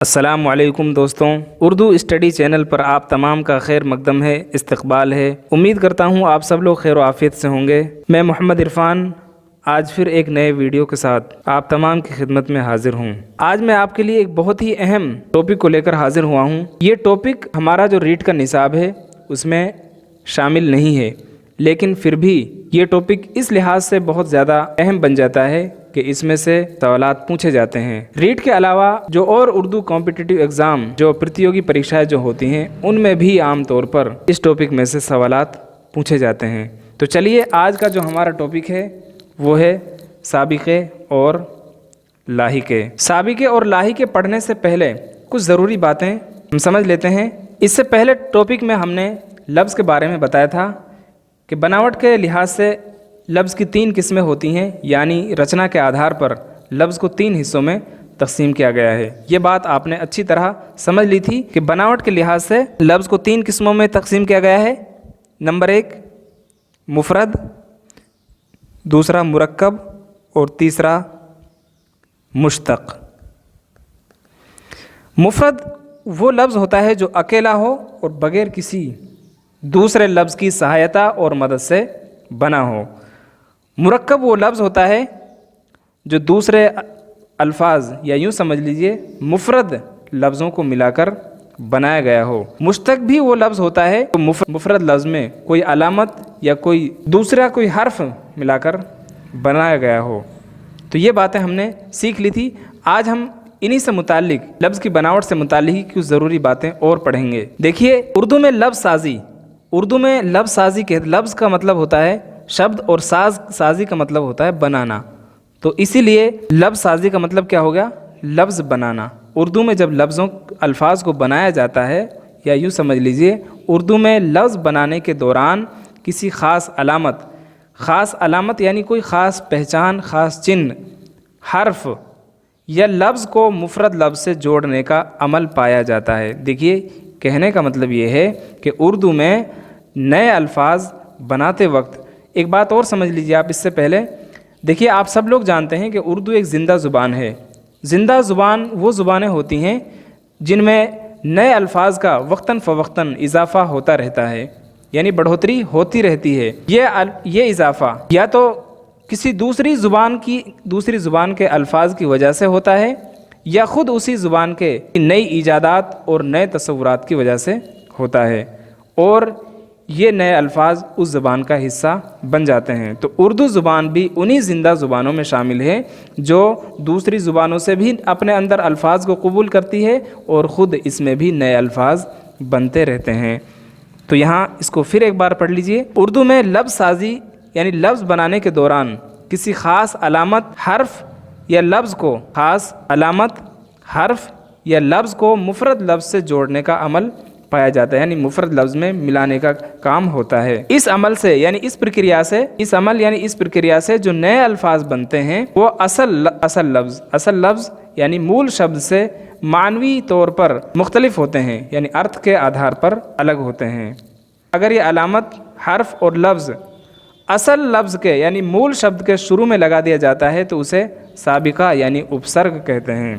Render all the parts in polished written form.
السلام علیکم دوستوں، اردو اسٹڈی چینل پر آپ تمام کا خیر مقدم ہے، استقبال ہے۔ امید کرتا ہوں آپ سب لوگ خیر و عافیت سے ہوں گے۔ میں محمد عرفان آج پھر ایک نئے ویڈیو کے ساتھ آپ تمام کی خدمت میں حاضر ہوں۔ آج میں آپ کے لیے ایک بہت ہی اہم ٹاپک کو لے کر حاضر ہوا ہوں۔ یہ ٹاپک ہمارا جو ریٹ کا نصاب ہے اس میں شامل نہیں ہے، لیکن پھر بھی یہ ٹاپک اس لحاظ سے بہت زیادہ اہم بن جاتا ہے کہ اس میں سے سوالات پوچھے جاتے ہیں۔ ریٹ کے علاوہ جو اور اردو کمپٹیٹیو ایگزام جو پرتیوگی پریکشائیں جو ہوتی ہیں ان میں بھی عام طور پر اس ٹاپک میں سے سوالات پوچھے جاتے ہیں۔ تو چلیے آج کا جو ہمارا ٹاپک ہے وہ ہے سابقے اور لاحقے۔ سابقے اور لاحقے پڑھنے سے پہلے کچھ ضروری باتیں ہم سمجھ لیتے ہیں۔ اس سے پہلے ٹاپک میں ہم نے لفظ کے بارے میں بتایا تھا کہ بناوٹ کے لحاظ سے لفظ کی 3 قسمیں ہوتی ہیں، یعنی رچنا کے آدھار پر لفظ کو 3 حصوں میں تقسیم کیا گیا ہے۔ یہ بات آپ نے اچھی طرح سمجھ لی تھی کہ بناوٹ کے لحاظ سے لفظ کو 3 قسموں میں تقسیم کیا گیا ہے۔ نمبر 1 مفرد، دوسرا مرکب اور تیسرا مشتق۔ مفرد وہ لفظ ہوتا ہے جو اکیلا ہو اور بغیر کسی دوسرے لفظ کی سہایتا اور مدد سے بنا ہو۔ مرکب وہ لفظ ہوتا ہے جو دوسرے الفاظ یا یوں سمجھ لیجئے مفرد لفظوں کو ملا کر بنایا گیا ہو۔ مشتق بھی وہ لفظ ہوتا ہے جو مفرد لفظ میں کوئی علامت یا کوئی دوسرا کوئی حرف ملا کر بنایا گیا ہو۔ تو یہ باتیں ہم نے سیکھ لی تھی۔ آج ہم انہی سے متعلق لفظ کی بناوٹ سے متعلق کچھ ضروری باتیں اور پڑھیں گے۔ دیکھیے اردو میں لفظ سازی کے لفظ کا مطلب ہوتا ہے شبد اور سازی کا مطلب ہوتا ہے بنانا۔ تو اسی لیے لفظ سازی کا مطلب کیا ہوگا؟ لفظ بنانا۔ اردو میں جب الفاظ کو بنایا جاتا ہے یا یوں سمجھ لیجئے اردو میں لفظ بنانے کے دوران کسی خاص علامت یعنی کوئی خاص پہچان، خاص چہن، حرف یا لفظ کو مفرد لفظ سے جوڑنے کا عمل پایا جاتا ہے۔ دیکھیے کہنے کا مطلب یہ ہے کہ اردو میں نئے الفاظ بناتے وقت ایک بات اور سمجھ لیجیے آپ اس سے پہلے۔ دیکھیے آپ سب لوگ جانتے ہیں کہ اردو ایک زندہ زبان ہے۔ زندہ زبان وہ زبانیں ہوتی ہیں جن میں نئے الفاظ کا وقتاً فوقتاً اضافہ ہوتا رہتا ہے، یعنی بڑھوتری ہوتی رہتی ہے۔ یہ اضافہ یا تو کسی دوسری زبان کے الفاظ کی وجہ سے ہوتا ہے یا خود اسی زبان کے نئی ایجادات اور نئے تصورات کی وجہ سے ہوتا ہے، اور یہ نئے الفاظ اس زبان کا حصہ بن جاتے ہیں۔ تو اردو زبان بھی انہی زندہ زبانوں میں شامل ہے جو دوسری زبانوں سے بھی اپنے اندر الفاظ کو قبول کرتی ہے اور خود اس میں بھی نئے الفاظ بنتے رہتے ہیں۔ تو یہاں اس کو پھر ایک بار پڑھ لیجئے۔ اردو میں لفظ سازی یعنی لفظ بنانے کے دوران کسی خاص علامت، حرف یا لفظ کو مفرد لفظ سے جوڑنے کا عمل پایا جاتا ہے، یعنی مفرد لفظ میں ملانے کا کام ہوتا ہے۔ اس عمل یعنی اس پرکریا سے جو نئے الفاظ بنتے ہیں وہ اصل لفظ یعنی مول شبد سے معنوی طور پر مختلف ہوتے ہیں، یعنی ارتھ کے آدھار پر الگ ہوتے ہیں۔ اگر یہ علامت، حرف اور لفظ اصل لفظ کے یعنی مول شبد کے شروع میں لگا دیا جاتا ہے تو اسے سابقہ یعنی اپسرگ کہتے ہیں،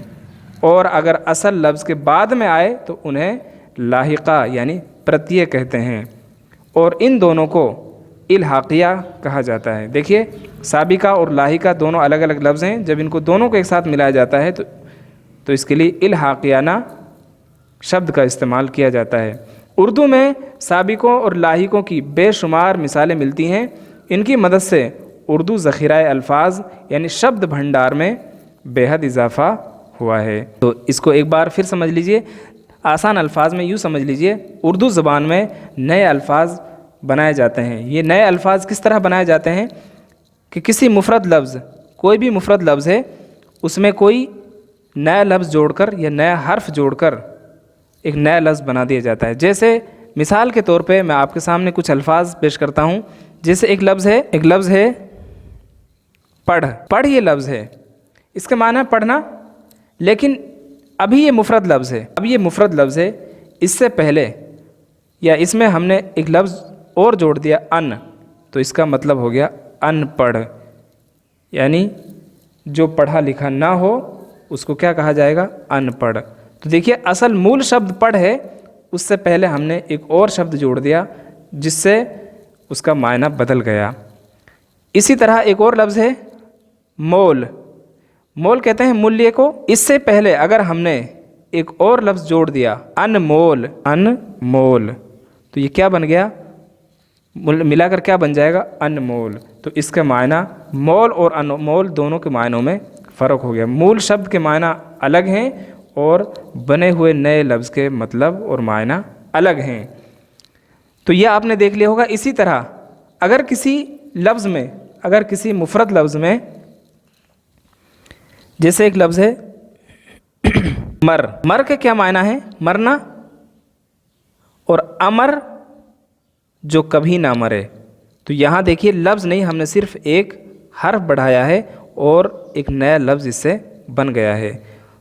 اور اگر اصل لفظ کے بعد میں آئے تو انہیں لاحقہ یعنی پرتیہ کہتے ہیں، اور ان دونوں کو الحاقیہ کہا جاتا ہے۔ دیکھیے سابقہ اور لاحقہ دونوں الگ الگ لفظ ہیں، جب ان کو دونوں کو ایک ساتھ ملایا جاتا ہے تو اس کے لیے الحاقیانہ شبد کا استعمال کیا جاتا ہے۔ اردو میں سابقوں اور لاحقوں کی بے شمار مثالیں ملتی ہیں۔ ان کی مدد سے اردو ذخیرہ الفاظ یعنی شبد بھنڈار میں بے حد اضافہ ہوا ہے۔ تو اس کو ایک بار پھر سمجھ لیجئے، آسان الفاظ میں یوں سمجھ لیجئے اردو زبان میں نئے الفاظ بنائے جاتے ہیں۔ یہ نئے الفاظ کس طرح بنائے جاتے ہیں کہ کسی کوئی بھی مفرد لفظ ہے اس میں کوئی نیا لفظ جوڑ کر یا نیا حرف جوڑ کر ایک نیا لفظ بنا دیا جاتا ہے۔ جیسے مثال کے طور پہ میں آپ کے سامنے کچھ الفاظ پیش کرتا ہوں۔ جیسے ایک لفظ ہے پڑھ یہ لفظ ہے، اس کا معنی ہے پڑھنا، لیکن ابھی یہ مفرد لفظ ہے۔ اس سے پہلے یا اس میں ہم نے ایک لفظ اور جوڑ دیا ان، تو اس کا مطلب ہو گیا ان پڑھ، یعنی جو پڑھا لکھا نہ ہو اس کو کیا کہا جائے گا؟ ان پڑھ۔ تو دیکھیے اصل مول شبد پڑھ ہے، اس سے پہلے ہم نے ایک اور شبد جوڑ دیا جس سے اس کا معنی بدل گیا۔ اسی طرح ایک اور لفظ ہے مول، مول کہتے ہیں مولیہ کو۔ اس سے پہلے اگر ہم نے ایک اور لفظ جوڑ دیا انمول، انمول، تو یہ کیا بن گیا؟ ملا کر کیا بن جائے گا؟ انمول۔ تو اس کا معنی مول اور انمول دونوں کے معنوں میں فرق ہو گیا، مول شبد کے معنی الگ ہیں اور بنے ہوئے نئے لفظ کے مطلب اور معنی الگ ہیں۔ تو یہ آپ نے دیکھ لیا ہوگا۔ اسی طرح اگر کسی لفظ میں، اگر کسی مفرد لفظ میں، جیسے ایک لفظ ہے مر، مر کے کیا معنی ہے؟ مرنا، اور امر جو کبھی نہ مرے۔ تو یہاں دیکھیے لفظ نہیں، ہم نے صرف ایک حرف بڑھایا ہے اور ایک نیا لفظ اس سے بن گیا ہے۔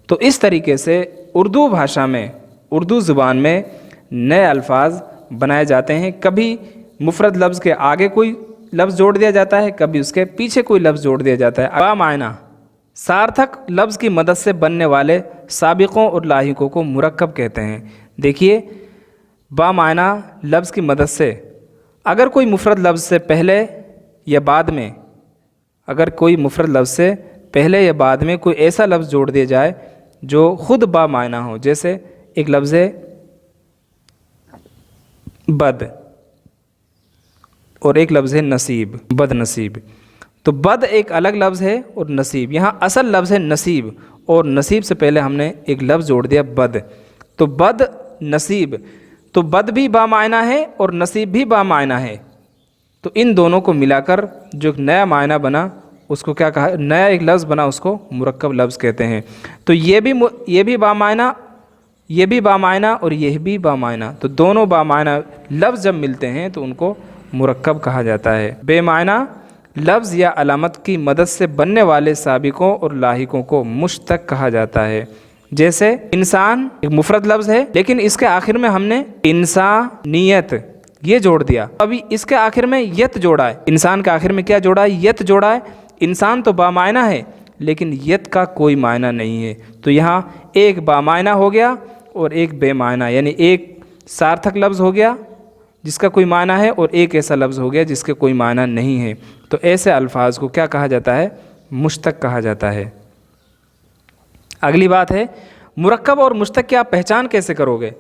تو اس طریقے سے اردو بھاشا میں، اردو زبان میں نئے الفاظ بنائے جاتے ہیں، کبھی مفرد لفظ کے آگے کوئی لفظ جوڑ دیا جاتا ہے، کبھی اس کے پیچھے کوئی لفظ جوڑ دیا جاتا ہے۔ بامعنی سارتھک لفظ کی مدد سے بننے والے سابقوں اور لاحقوں کو مرکب کہتے ہیں۔ دیکھیے بامعنی لفظ کی مدد سے، اگر کوئی مفرد لفظ سے پہلے یا بعد میں، اگر کوئی مفرد لفظ سے پہلے یا بعد میں کوئی ایسا لفظ جوڑ دیا جائے جو خود بامعنی ہو، جیسے ایک لفظ ہے بد اور ایک لفظ ہے نصیب، بد نصیب۔ تو بد ایک الگ لفظ ہے اور نصیب، یہاں اصل لفظ ہے نصیب اور نصیب سے پہلے ہم نے ایک لفظ جوڑ دیا بد، تو بد نصیب۔ تو بد بھی بامعنی ہے اور نصیب بھی بامعنی ہے، تو ان دونوں کو ملا کر جو ایک نیا معنی بنا اس کو کیا کہا؟ نیا ایک لفظ بنا، اس کو مرکب لفظ کہتے ہیں۔ تو یہ بھی بامعنی، یہ بھی بامعنی اور یہ بھی بامعنی، تو دونوں بامعنی لفظ جب ملتے ہیں تو ان کو مرکب کہا جاتا ہے۔ بے معنی لفظ یا علامت کی مدد سے بننے والے سابقوں اور لاحقوں کو مشتق کہا جاتا ہے۔ جیسے انسان ایک مفرد لفظ ہے لیکن اس کے آخر میں ہم نے انسانیت یہ جوڑ دیا، ابھی اس کے آخر میں یت جوڑا ہے، انسان کے آخر میں کیا جوڑا ہے؟ یت جوڑا ہے۔ انسان تو بامعنی ہے لیکن یت کا کوئی معنی نہیں ہے، تو یہاں ایک بامعنی ہو گیا اور ایک بے معنی، یعنی ایک سارتھک لفظ ہو گیا جس کا کوئی معنی ہے اور ایک ایسا لفظ ہو گیا جس کے کوئی معنی نہیں ہے۔ تو ایسے الفاظ کو کیا کہا جاتا ہے؟ مشتق کہا جاتا ہے۔ اگلی بات ہے مرکب اور مشتق کی آپ پہچان کیسے کرو گے؟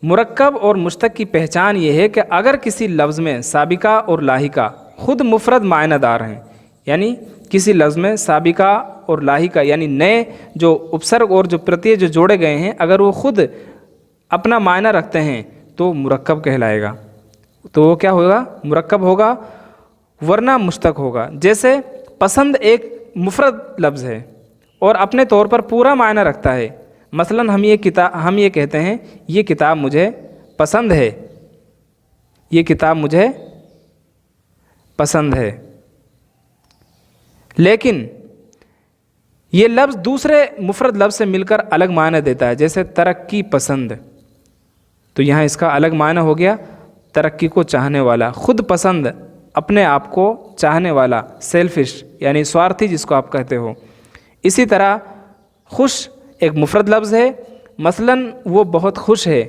مرکب اور مشتق کی پہچان یہ ہے کہ اگر کسی لفظ میں سابقہ اور لاحقہ خود مفرد معنی دار ہیں، یعنی کسی لفظ میں سابقہ اور لاحقہ یعنی نئے جو اپسرگ اور جو پرتیہ جو جوڑے گئے ہیں، اگر وہ خود اپنا معنی رکھتے ہیں تو مرکب کہلائے گا، تو وہ کیا ہوگا؟ مرکب ہوگا، ورنہ مشتق ہوگا۔ جیسے پسند ایک مفرد لفظ ہے اور اپنے طور پر پورا معنی رکھتا ہے، مثلا ہم یہ کہتے ہیں یہ کتاب مجھے پسند ہے، یہ کتاب مجھے پسند ہے، لیکن یہ لفظ دوسرے مفرد لفظ سے مل کر الگ معنی دیتا ہے، جیسے ترقی پسند، تو یہاں اس کا الگ معنی ہو گیا ترقی کو چاہنے والا، خود پسند اپنے آپ کو چاہنے والا، سیلفش یعنی سوارتھی جس کو آپ کہتے ہو۔ اسی طرح خوش ایک مفرد لفظ ہے، مثلا وہ بہت خوش ہے،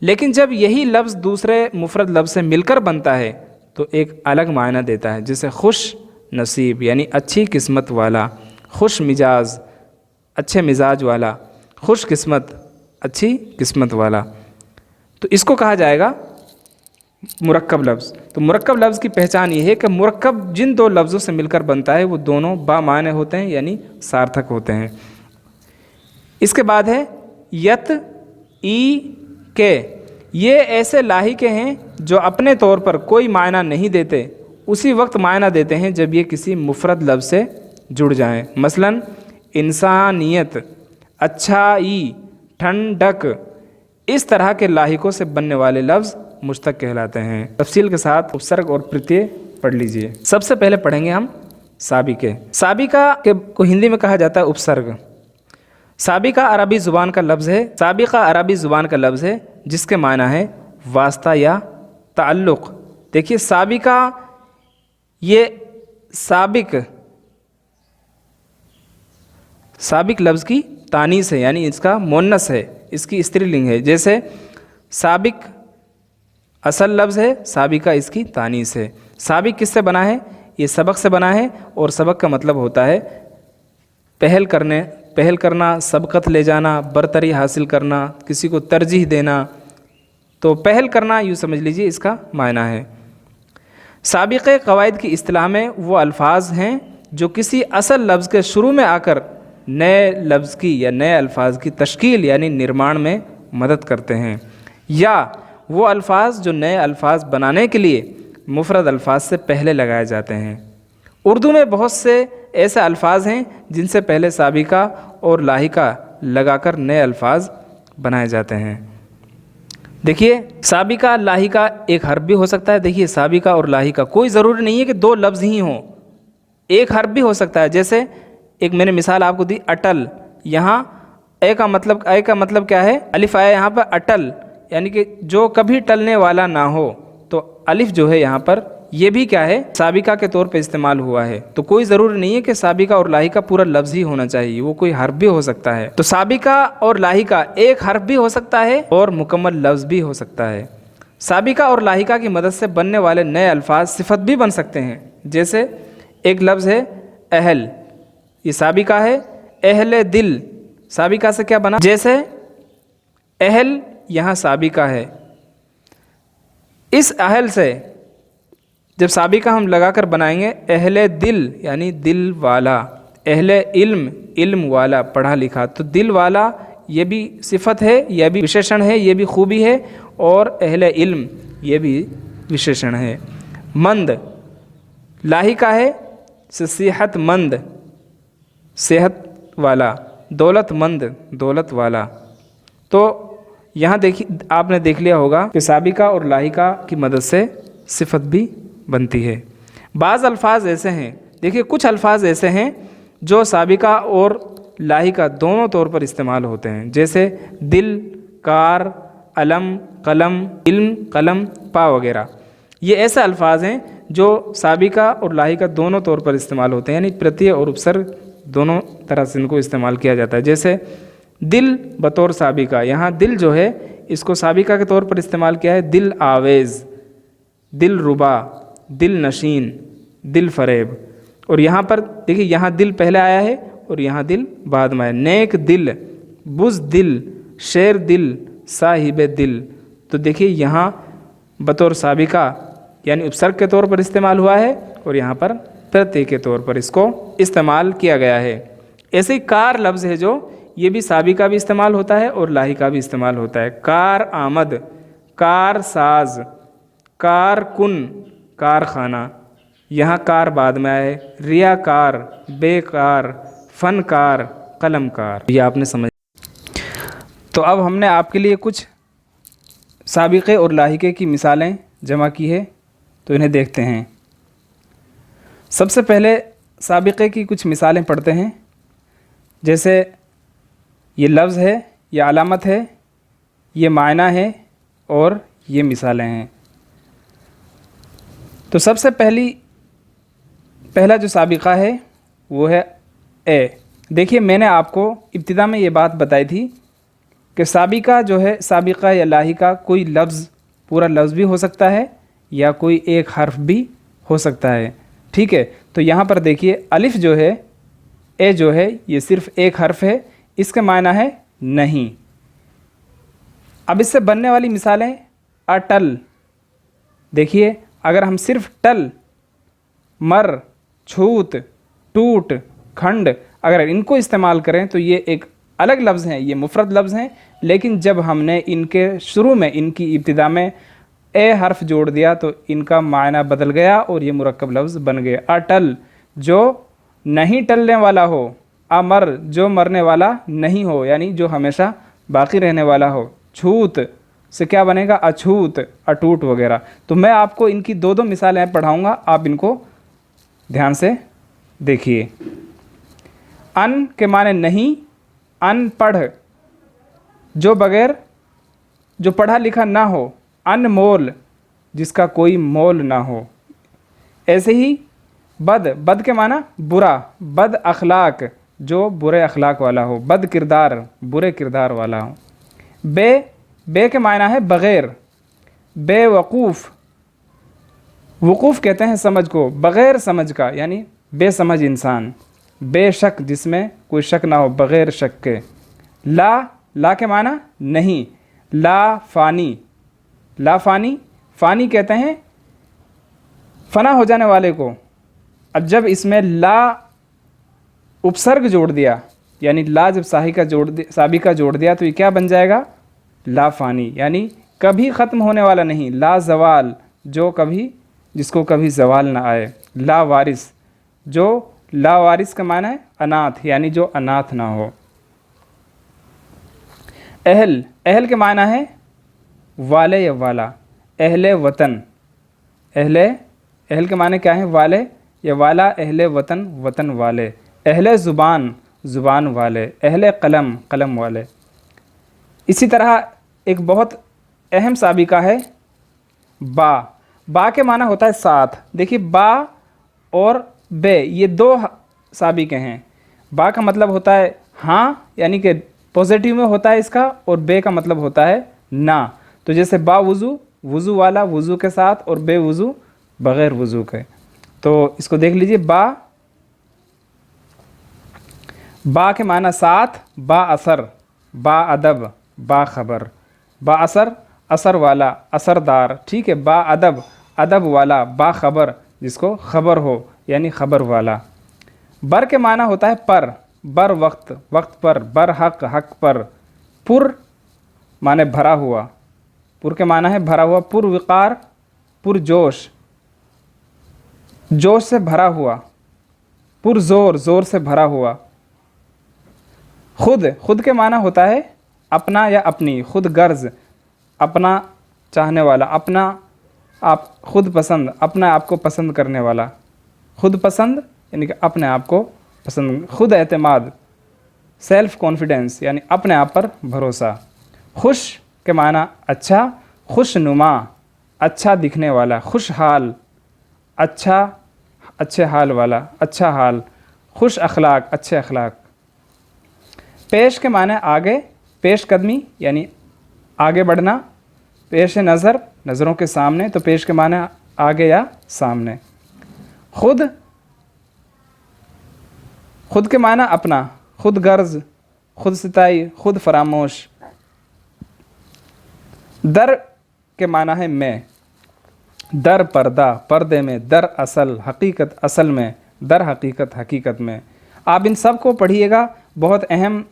لیکن جب یہی لفظ دوسرے مفرد لفظ سے مل کر بنتا ہے تو ایک الگ معنی دیتا ہے، جیسے خوش نصیب یعنی اچھی قسمت والا، خوش مزاج اچھے مزاج والا، خوش قسمت اچھی قسمت والا، تو اس کو کہا جائے گا مرکب لفظ۔ تو مرکب لفظ کی پہچان یہ ہے کہ مرکب جن دو لفظوں سے مل کر بنتا ہے وہ دونوں بامعنی ہوتے ہیں یعنی سارتھک ہوتے ہیں۔ اس کے بعد ہے یت، ای، کے، یہ ایسے لاحقے ہیں جو اپنے طور پر کوئی معنی نہیں دیتے، اسی وقت معنی دیتے ہیں جب یہ کسی مفرد لفظ سے جڑ جائیں، مثلا انسانیت، اچھائی، ٹھنڈک، اس طرح کے لاحقوں سے بننے والے لفظ مشتق کہلاتے ہیں۔ تفصیل کے ساتھ اپسرگ اور پرتیہ پڑھ لیجئے۔ سب سے پہلے پڑھیں گے ہم سابقے۔ سابقہ کو ہندی میں کہا جاتا ہے اپسرگ۔ سابقہ عربی زبان کا لفظ ہے، سابقہ عربی زبان کا لفظ ہے جس کے معنی ہے واسطہ یا تعلق۔ دیکھیے سابقہ یہ سابق لفظ کی تانیث ہے، یعنی اس کا مؤنث ہے، اس کی استری لنگ ہے، جیسے سابق اصل لفظ ہے، سابقہ اس کی تانیث ہے۔ سابق کس سے بنا ہے؟ یہ سبق سے بنا ہے، اور سبق کا مطلب ہوتا ہے پہل کرنا، سبقت لے جانا، برتری حاصل کرنا، کسی کو ترجیح دینا۔ تو پہل کرنا یوں سمجھ لیجئے اس کا معنی ہے۔ سابقہ قواعد کی اصطلاح میں وہ الفاظ ہیں جو کسی اصل لفظ کے شروع میں آ کر نئے لفظ کی یا نئے الفاظ کی تشکیل یعنی نرمان میں مدد کرتے ہیں، یا وہ الفاظ جو نئے الفاظ بنانے کے لیے مفرد الفاظ سے پہلے لگائے جاتے ہیں۔ اردو میں بہت سے ایسے الفاظ ہیں جن سے پہلے سابقہ اور لاحقہ لگا کر نئے الفاظ بنائے جاتے ہیں۔ دیکھیے سابقہ لاحقہ ایک حرف بھی ہو سکتا ہے۔ دیکھیے سابقہ اور لاحقہ کوئی ضروری نہیں ہے کہ دو لفظ ہی ہوں، ایک حرف بھی ہو سکتا ہے۔ جیسے ایک میں نے مثال آپ کو دی، اٹل، یہاں اے کا مطلب کیا ہے؟ الف آیا یہاں پر اٹل، یعنی کہ جو کبھی ٹلنے والا نہ ہو، تو الف جو ہے یہاں پر یہ بھی کیا ہے؟ سابقہ کے طور پہ استعمال ہوا ہے۔ تو کوئی ضروری نہیں ہے کہ سابقہ اور لاحقہ پورا لفظ ہی ہونا چاہیے، وہ کوئی حرف بھی ہو سکتا ہے۔ تو سابقہ اور لاحقہ ایک حرف بھی ہو سکتا ہے اور مکمل لفظ بھی ہو سکتا ہے۔ سابقہ اور لاحقہ کی مدد سے بننے والے نئے الفاظ صفت بھی بن سکتے ہیں۔ جیسے ایک لفظ ہے اہل، یہ سابقہ ہے، اہل دل سابقہ سے کیا بنا؟ جیسے اہل یہاں سابقہ ہے، اس اہل سے جب سابقہ ہم لگا کر بنائیں گے اہل دل یعنی دل والا، اہل علم علم والا پڑھا لکھا، تو دل والا یہ بھی صفت ہے، یہ بھی وشیشن ہے، یہ بھی خوبی ہے، اور اہل علم یہ بھی وشیشن ہے۔ مند لاحقہ ہے، صحت مند صحت والا، دولت مند دولت والا۔ تو یہاں دیکھیے آپ نے دیکھ لیا ہوگا کہ سابقہ اور لاحقہ کی مدد سے صفت بھی بنتی ہے۔ بعض الفاظ ایسے ہیں، دیکھیے کچھ الفاظ ایسے ہیں جو سابقہ اور لاحقہ دونوں طور پر استعمال ہوتے ہیں، جیسے دل، کار، علم، قلم، علم، قلم، پا وغیرہ۔ یہ ایسے الفاظ ہیں جو سابقہ اور لاحقہ دونوں طور پر استعمال ہوتے ہیں، یعنی پرتیہ اور اپسرگ دونوں طرح سے ان کو استعمال کیا جاتا ہے۔ جیسے دل بطور سابقہ، یہاں دل جو ہے اس کو سابقہ کے طور پر استعمال کیا ہے، دل آویز، دل ربا، دل نشین، دل فریب۔ اور یہاں پر دیکھیے یہاں دل پہلے آیا ہے اور یہاں دل بعد میں آیا، نیک دل، بز دل، شیر دل، صاحب دل۔ تو دیکھیے یہاں بطور سابقہ یعنی اپسرگ کے طور پر استعمال ہوا ہے، اور یہاں پر پرتیہ کے طور پر اس کو استعمال کیا گیا ہے۔ ایسے ہی کار لفظ ہے جو یہ بھی سابقہ بھی استعمال ہوتا ہے اور لاحقہ بھی استعمال ہوتا ہے۔ کار آمد، کار ساز، کار کن، کارخانہ، یہاں کار بعد میں آئے، ریاکار، بیکار، فنکار، قلم کار۔ یہ آپ نے سمجھ۔ تو اب ہم نے آپ کے لیے کچھ سابقے اور لاحقے کی مثالیں جمع کی ہے، تو انہیں دیکھتے ہیں۔ سب سے پہلے سابقے کی کچھ مثالیں پڑھتے ہیں، جیسے یہ لفظ ہے، یہ علامت ہے، یہ معنی ہے، اور یہ مثالیں ہیں۔ تو سب سے پہلا جو سابقہ ہے وہ ہے اے۔ دیکھیے میں نے آپ کو ابتدا میں یہ بات بتائی تھی کہ سابقہ جو ہے، سابقہ یا لاحقہ کوئی لفظ پورا لفظ بھی ہو سکتا ہے یا کوئی ایک حرف بھی ہو سکتا ہے، ٹھیک ہے۔ تو یہاں پر دیکھیے الف جو ہے، اے جو ہے، یہ صرف ایک حرف ہے، اس کا معنی ہے نہیں۔ اب اس سے بننے والی مثالیں اٹل، دیکھیے اگر ہم صرف ٹل، مر، چھوت، ٹوٹ، کھنڈ اگر ان کو استعمال کریں تو یہ ایک الگ لفظ ہیں، یہ مفرد لفظ ہیں، لیکن جب ہم نے ان کے شروع میں، ان کی ابتدا میں اے حرف جوڑ دیا تو ان کا معنی بدل گیا اور یہ مرکب لفظ بن گئے۔ اٹل جو نہیں ٹلنے والا ہو، امر جو مرنے والا نہیں ہو یعنی جو ہمیشہ باقی رہنے والا ہو، چھوت سے کیا بنے گا، اچھوت، اٹوٹ وغیرہ۔ تو میں آپ کو ان کی دو مثالیں پڑھاؤں گا، آپ ان کو دھیان سے دیکھیے۔ ان کے معنی نہیں، ان پڑھ جو جو پڑھا لکھا نہ ہو، ان مول جس کا کوئی مول نہ ہو۔ ایسے ہی بد کے معنی برا، بد اخلاق جو برے اخلاق والا ہو، بد کردار برے کردار والا ہو۔ بے کے معنی ہے بغیر، بے وقوف، وقوف کہتے ہیں سمجھ کو، بغیر سمجھ کا یعنی بے سمجھ انسان، بے شک جس میں کوئی شک نہ ہو، بغیر شک کے۔ لا کے معنی نہیں، لا فانی، لا فانی، فانی کہتے ہیں فنا ہو جانے والے کو۔ اب جب اس میں لا اپسرگ جوڑ دیا، یعنی لا جب سابی کا جوڑ دیا تو یہ کیا بن جائے گا؟ لا فانی، یعنی کبھی ختم ہونے والا نہیں، لا زوال، جس کو کبھی زوال نہ آئے، لا وارث، جو لا وارث کا معنی ہے اناتھ، یعنی جو اناتھ نہ ہو۔ اہل کے معنی ہے والے یا والا، اہل وطن، اہل کے معنی کیا ہے؟ والے یا والا، اہل وطن، وطن والے، اہل زبان، زبان والے، اہل قلم، قلم والے۔ اسی طرح ایک بہت اہم سابقہ ہے با کے معنی ہوتا ہے ساتھ۔ دیکھیے با اور بے یہ دو سابقے ہیں۔ با کا مطلب ہوتا ہے ہاں، یعنی کہ پوزیٹیو میں ہوتا ہے اس کا، اور بے کا مطلب ہوتا ہے نہ۔ تو جیسے با وضو، وضو والا وضو کے ساتھ، اور بے وضو بغیر وضو کے۔ تو اس کو دیکھ لیجئے، با کے معنی ساتھ، با اثر، با ادب، با خبر، با اثر، اثر والا، اثردار، ٹھیک ہے، با ادب، ادب والا، با خبر، جس کو خبر ہو یعنی خبر والا۔ بر کے معنی ہوتا ہے پر، بر وقت، وقت پر، بر حق، حق پر۔ پر معنی بھرا ہوا، پر کے معنی ہے بھرا ہوا، پر وقار، پر جوش، جوش سے بھرا ہوا، پر زور، زور سے بھرا ہوا۔ خود کے معنی ہوتا ہے اپنا یا اپنی، خود غرض، اپنا چاہنے والا، اپنا آپ، خود پسند، اپنا آپ کو پسند کرنے والا، خود پسند یعنی کہ اپنے آپ کو پسند، خود اعتماد، سیلف کانفیڈنس یعنی اپنے آپ پر بھروسہ۔ خوش کے معنی اچھا، خوش نما، اچھا دکھنے والا، خوش حال، اچھے حال والا، اچھا حال، خوش اخلاق، اچھے اخلاق۔ پیش کے معنی آگے، پیش قدمی یعنی آگے بڑھنا، پیش نظر، نظروں کے سامنے، تو پیش کے معنی آگے یا سامنے۔ خود کے معنی اپنا، خود غرض، خود ستائی، خود فراموش۔ در کے معنی ہے میں، در پردہ، پردے میں، در اصل، حقیقت، اصل میں، در حقیقت، حقیقت میں۔ آپ ان سب کو پڑھیے گا، بہت اہم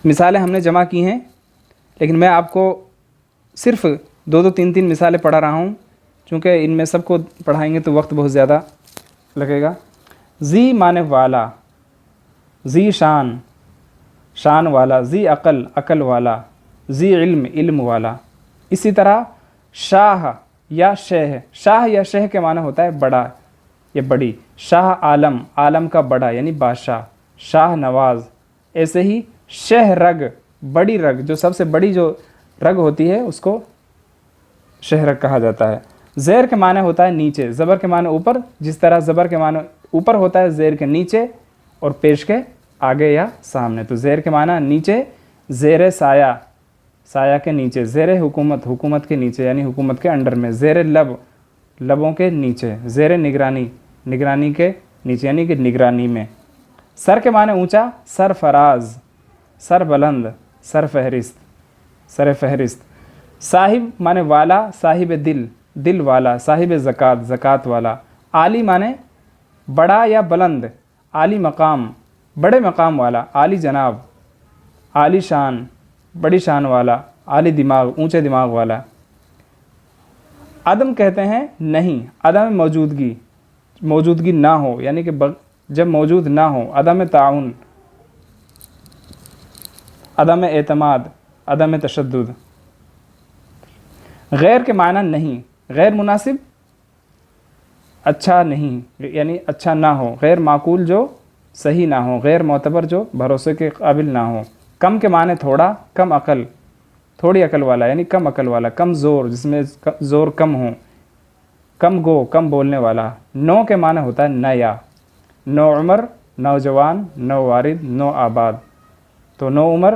مثالیں ہم نے جمع کی ہیں، لیکن میں آپ کو صرف 2-3 مثالیں پڑھا رہا ہوں، چونکہ ان میں سب کو پڑھائیں گے تو وقت بہت زیادہ لگے گا۔ ذی معنی والا، ذی شان، شان والا، ذی عقل، عقل والا، ذی علم، علم والا۔ اسی طرح شاہ یا شہ، شاہ یا شہ کے معنی ہوتا ہے بڑا یا بڑی، شاہ عالم، عالم کا بڑا یعنی بادشاہ، شاہ نواز۔ ایسے ہی شہ رگ، بڑی رگ، جو سب سے بڑی جو رگ ہوتی ہے اس کو شہ رگ کہا جاتا ہے۔ زیر کے معنی ہوتا ہے نیچے، زبر کے معنی اوپر، جس طرح زبر کے معنی اوپر ہوتا ہے زیر کے نیچے اور پیش کے آگے یا سامنے، تو زیر کے معنی نیچے، زیر سایہ، سایہ کے نیچے، زیر حکومت، حکومت کے نیچے یعنی حکومت کے انڈر میں، زیر لب، لبوں کے نیچے، زیر نگرانی، نگرانی کے نیچے یعنی کہ نگرانی میں۔ سر کے معنی اونچا، سرفراز، سر بلند، سر فہرست، سر فہرست۔ صاحب معنی والا، صاحب دل، دل والا، صاحب زکوٰۃ، زکوٰۃ والا۔ عالی معنی بڑا یا بلند، عالی مقام، بڑے مقام والا، عالی جناب، عالی شان، بڑی شان والا، عالی دماغ، اونچے دماغ والا۔ عدم کہتے ہیں نہیں، عدم موجودگی، موجودگی نہ ہو یعنی کہ جب موجود نہ ہو، عدم تعاون، عدم اعتماد، عدم تشدد۔ غیر کے معنی نہیں، غیر مناسب، اچھا نہیں یعنی اچھا نہ ہو، غیر معقول جو صحیح نہ ہو، غیر معتبر جو بھروسے کے قابل نہ ہو۔ کم کے معنی تھوڑا، کم عقل، تھوڑی عقل والا یعنی کم عقل والا۔ کم زور، جس میں زور کم ہو، کم گو، کم بولنے والا۔ نو کے معنی ہوتا ہے نیا، نو عمر، نوجوان، نو وارد، نو آباد۔ تو نو عمر،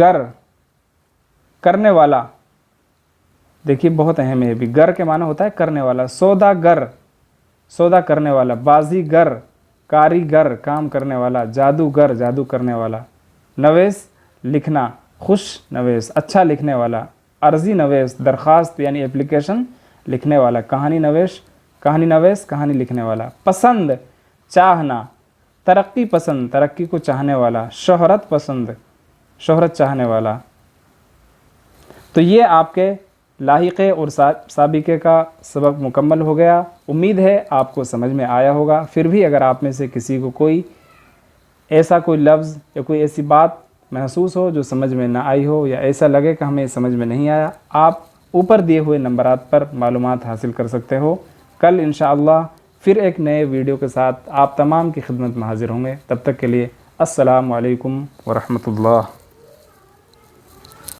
گر کرنے والا، دیکھیے بہت اہم ہے یہ بھی، گر کے معنی ہوتا ہے کرنے والا. سودا گر سودا کرنے والا. بازی گر کاریگر کام کرنے والا. جادوگر جادو کرنے والا. نویس لکھنا، خوش نویس اچھا لکھنے والا. عرضی نویس درخواست یعنی اپلیکیشن لکھنے والا. کہانی نویس کہانی لکھنے والا. پسند چاہنا. ترقی پسند ترقی کو چاہنے والا. شہرت پسند شہرت چاہنے والا. تو یہ آپ کے لاحقے اور سابقے کا سبق مکمل ہو گیا. امید ہے آپ کو سمجھ میں آیا ہوگا. پھر بھی اگر آپ میں سے کسی کو کوئی ایسا کوئی لفظ یا کوئی ایسی بات محسوس ہو جو سمجھ میں نہ آئی ہو، یا ایسا لگے کہ ہمیں سمجھ میں نہیں آیا، آپ اوپر دیے ہوئے نمبرات پر معلومات حاصل کر سکتے ہو. کل انشاءاللہ پھر ایک نئے ویڈیو کے ساتھ آپ تمام کی خدمت میں حاضر ہوں گے. تب تک کے لیے السلام علیکم ورحمۃ اللہ.